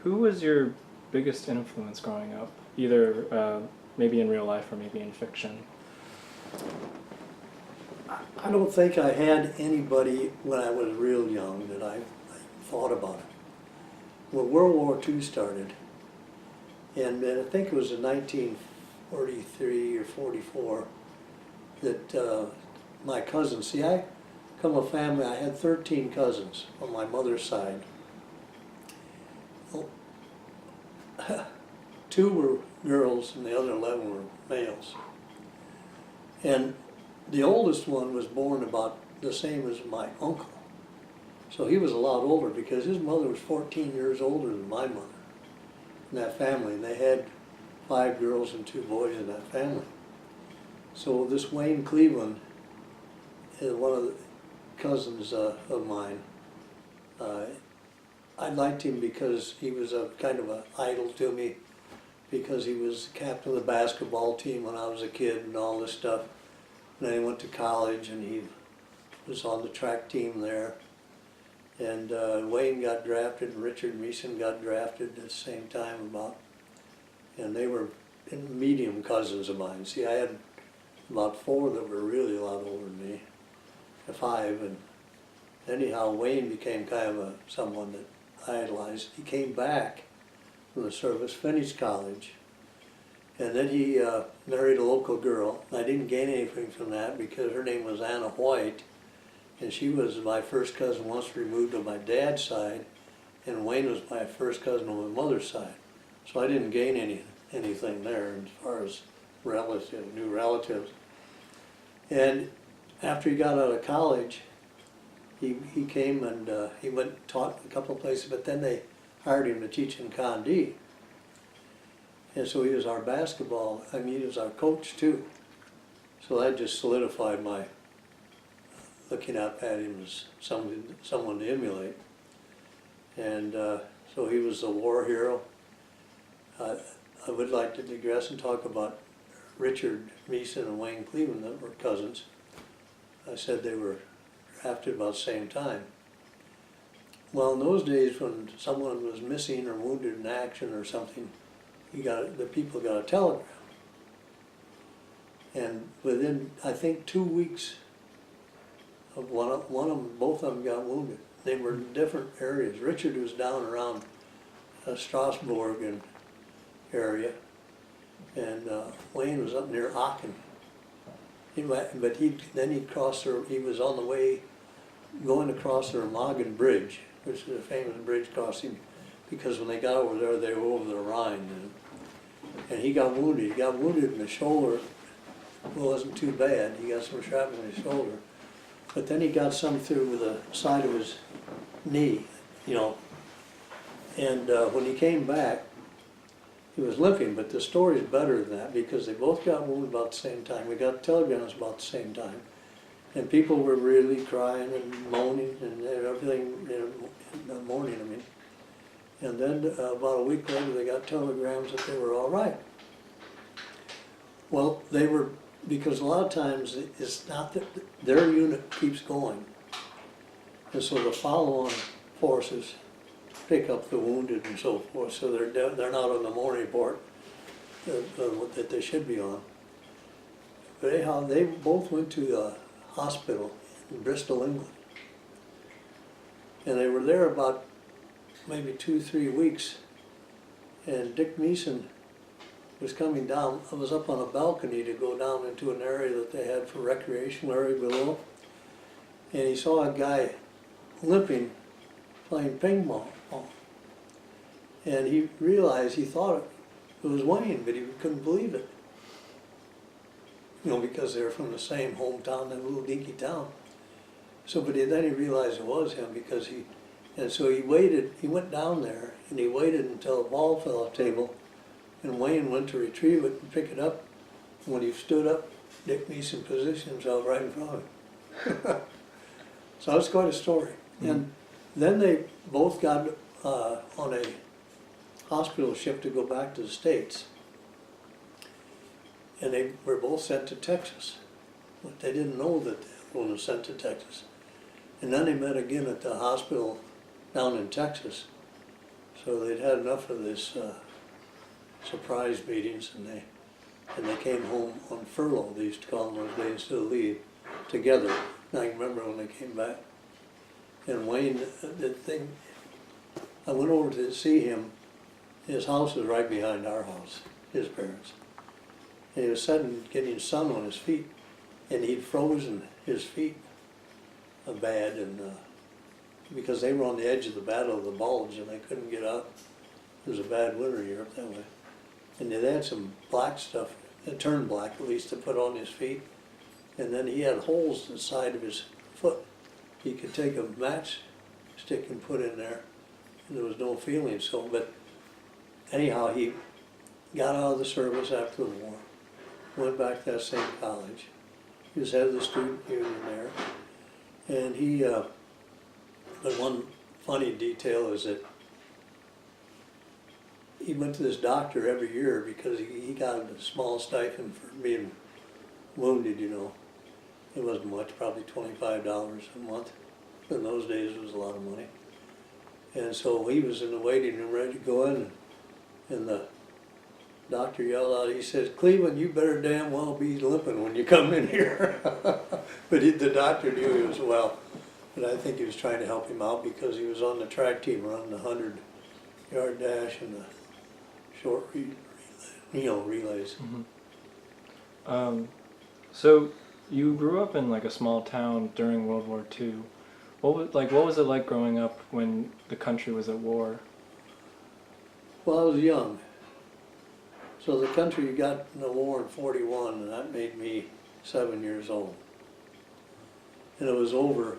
Who was your biggest influence growing up? Either maybe in real life or maybe in fiction? I don't think I had anybody when I was real young that I thought about it. When World War II started, and I think it was in 1943 or 44, that my cousins, see, I come from a family, I had 13 cousins on my mother's side. Well, 2 were girls and the other 11 were males. And the oldest one was born about the same as my uncle. So he was a lot older because his mother was 14 years older than my mother in that family. And they had 5 girls and 2 boys in that family. So this Wayne Cleveland is one of the cousins of mine. I liked him because he was a kind of an idol to me, because he was captain of the basketball team when I was a kid and all this stuff. And then he went to college and he was on the track team there. And Wayne got drafted and Richard Meeson got drafted at the same time about. And they were medium cousins of mine. See, I had about 4 that were really a lot older than me, 5. And anyhow, Wayne became kind of someone that I idolized. He came back from the service, finished college, and then he married a local girl. I didn't gain anything from that because her name was Anna White, and she was my first cousin once removed on my dad's side, and Wayne was my first cousin on my mother's side. So I didn't gain anything there as far as new relatives. And after he got out of college, he came and he went and taught a couple of places, but then they hired him to teach in Condé. And so he was our he was our coach too. So that just solidified my looking up at him as someone to emulate. And so he was a war hero. I would like to digress and talk about Richard Meeson and Wayne Cleveland that were cousins. I said they were drafted about the same time. Well, in those days when someone was missing or wounded in action or something, the people got a telegram. And within, I think, 2 weeks of both of them got wounded. They were in different areas. Richard was down around Strasbourg and area, and Wayne was up near Aachen. But then he'd cross he was on the way going across the Remagen Bridge, which is a famous bridge crossing, because when they got over there, they were over the Rhine. And he got wounded. He got wounded in the shoulder. It wasn't too bad. He got some shrapnel in his shoulder. But then he got some through the side of his knee, And when he came back, he was limping, but the story is better than that because they both got wounded about the same time. We got telegrams about the same time. And people were really crying and moaning and everything in the morning, I mean. And then about a week later, they got telegrams that they were all right. Well, they were, because a lot of times it's not that their unit keeps going. And so the follow-on forces pick up the wounded and so forth, so they're not on the morning report that they should be on. But anyhow, they both went to a hospital in Bristol, England. And they were there about maybe 2-3 weeks. And Dick Meeson was coming down. I was up on a balcony to go down into an area that they had for recreational area below. And he saw a guy limping, playing ping pong. And he realized, he thought it was Wayne, but he couldn't believe it. Because they were from the same hometown, that little dinky town. So, but then he realized it was him because and so he waited, he went down there and he waited until a ball fell off the table and Wayne went to retrieve it and pick it up. And when he stood up, Dick Meeson positioned himself right in front of him. So that's quite a story. Mm-hmm. And then they both got on a hospital ship to go back to the States. And they were both sent to Texas. But they didn't know that one was sent to Texas. And then they met again at the hospital down in Texas. So they'd had enough of this surprise meetings, and they came home on furlough. They used to call them those days instead of leave, together. And I can remember when they came back. And Wayne, the thing, I went over to see him. His house was right behind our house, his parents. And he was suddenly getting sun on his feet, and he'd frozen his feet bad, and because they were on the edge of the Battle of the Bulge and they couldn't get up. It was a bad winter in Europe that way. And they had some black stuff, it turned black at least, to put on his feet. And then he had holes in the side of his foot. He could take a matchstick and put in there, and there was no feeling. So, but anyhow, he got out of the service after the war, went back to that same college. He was head of the student union there. And he, but one funny detail is that he went to this doctor every year because he got a small stipend for being wounded, you know. It wasn't much, probably $25 a month. In those days, it was a lot of money. And so he was in the waiting room ready to go in, and the doctor yelled out, he says, "Cleveland, you better damn well be limping when you come in here." But the doctor knew he was well. But I think he was trying to help him out because he was on the track team running the 100-yard dash and the short relays. Mm-hmm. So you grew up in like a small town during World War II. What was it like growing up when the country was at war? Well, I was young. So the country got in the war in '41, and that made me 7 years old. And it was over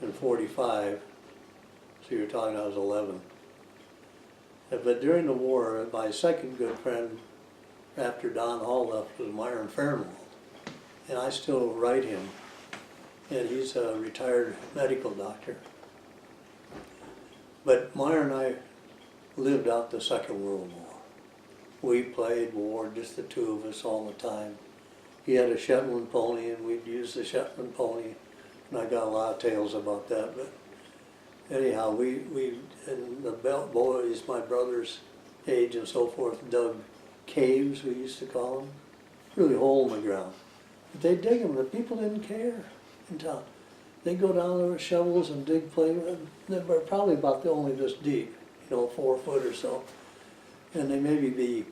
in '45, so you're talking I was 11. But during the war, my second good friend after Don Hall left was Myron Fairmold. And I still write him, and he's a retired medical doctor. But Myron and I lived out the Second World War. We played war, just the two of us all the time. He had a Shetland pony, and we'd use the Shetland pony, and I got a lot of tales about that. But anyhow, we and the Belt boys, my brother's age and so forth, dug caves, we used to call them, really hole in the ground. But they'd dig them, the people didn't care in town. They'd go down there with shovels and dig they were probably about only this deep, 4 foot or so. And they maybe be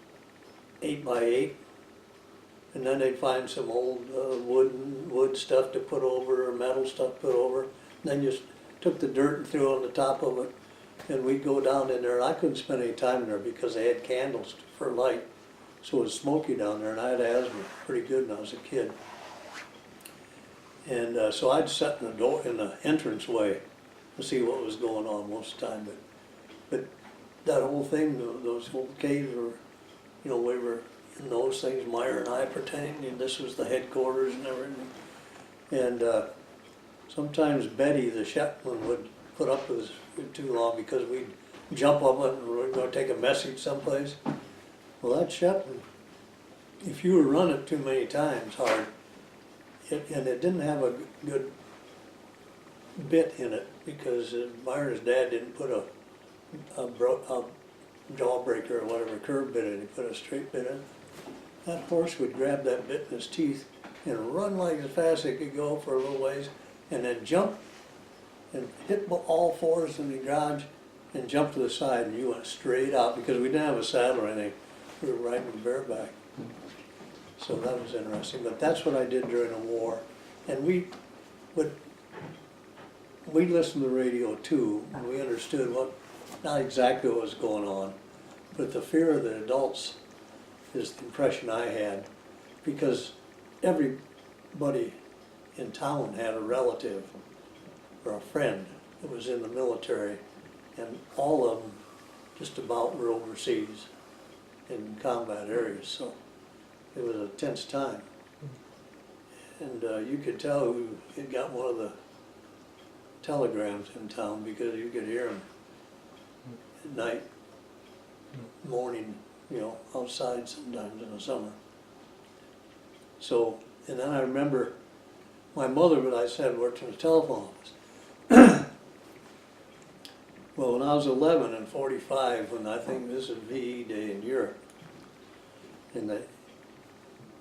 8 by 8. And then they'd find some old wood stuff to put over, or metal stuff to put over. And then just took the dirt and threw it on the top of it. And we'd go down in there. I couldn't spend any time in there because they had candles for light. So it was smoky down there, and I had asthma pretty good when I was a kid. And so I'd sit in the entranceway to see what was going on most of the time. But that whole thing, those old caves were, we were in those things, Meyer and I pretending this was the headquarters and everything. And sometimes Betty, the Shetland, would put up with us too long because we'd jump up and we were going to take a message someplace. Well, that Shetland, if you were run it too many times hard, and it didn't have a good bit in it because Myron's dad didn't put a jawbreaker or whatever curve bit in, he put a straight bit in. That horse would grab that bit in his teeth and run like as fast as he could go for a little ways, and then jump and hit all fours in the garage and jump to the side, and you went straight out because we didn't have a saddle or anything. We were riding bareback. So that was interesting, but that's what I did during the war. And we listened to the radio too, and we understood not exactly what was going on, but the fear of the adults is the impression I had, because everybody in town had a relative or a friend that was in the military, and all of them just about were overseas in combat areas, so it was a tense time. And you could tell who had got one of the telegrams in town because you could hear them at night, morning, outside sometimes in the summer. So, and then I remember my mother, what I said, worked in the telephone office. Well, when I was 11 and 45, when I think this is VE Day in Europe, and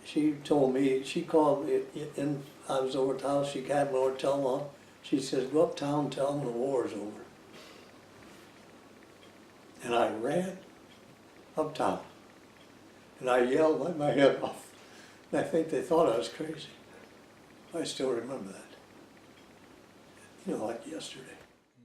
she told me, she called me, and I was over at the house, she had me over to tell them, she says, go uptown and tell them the war's over. And I ran uptown, and I yelled my head off. And I think they thought I was crazy. I still remember that. You know, like yesterday.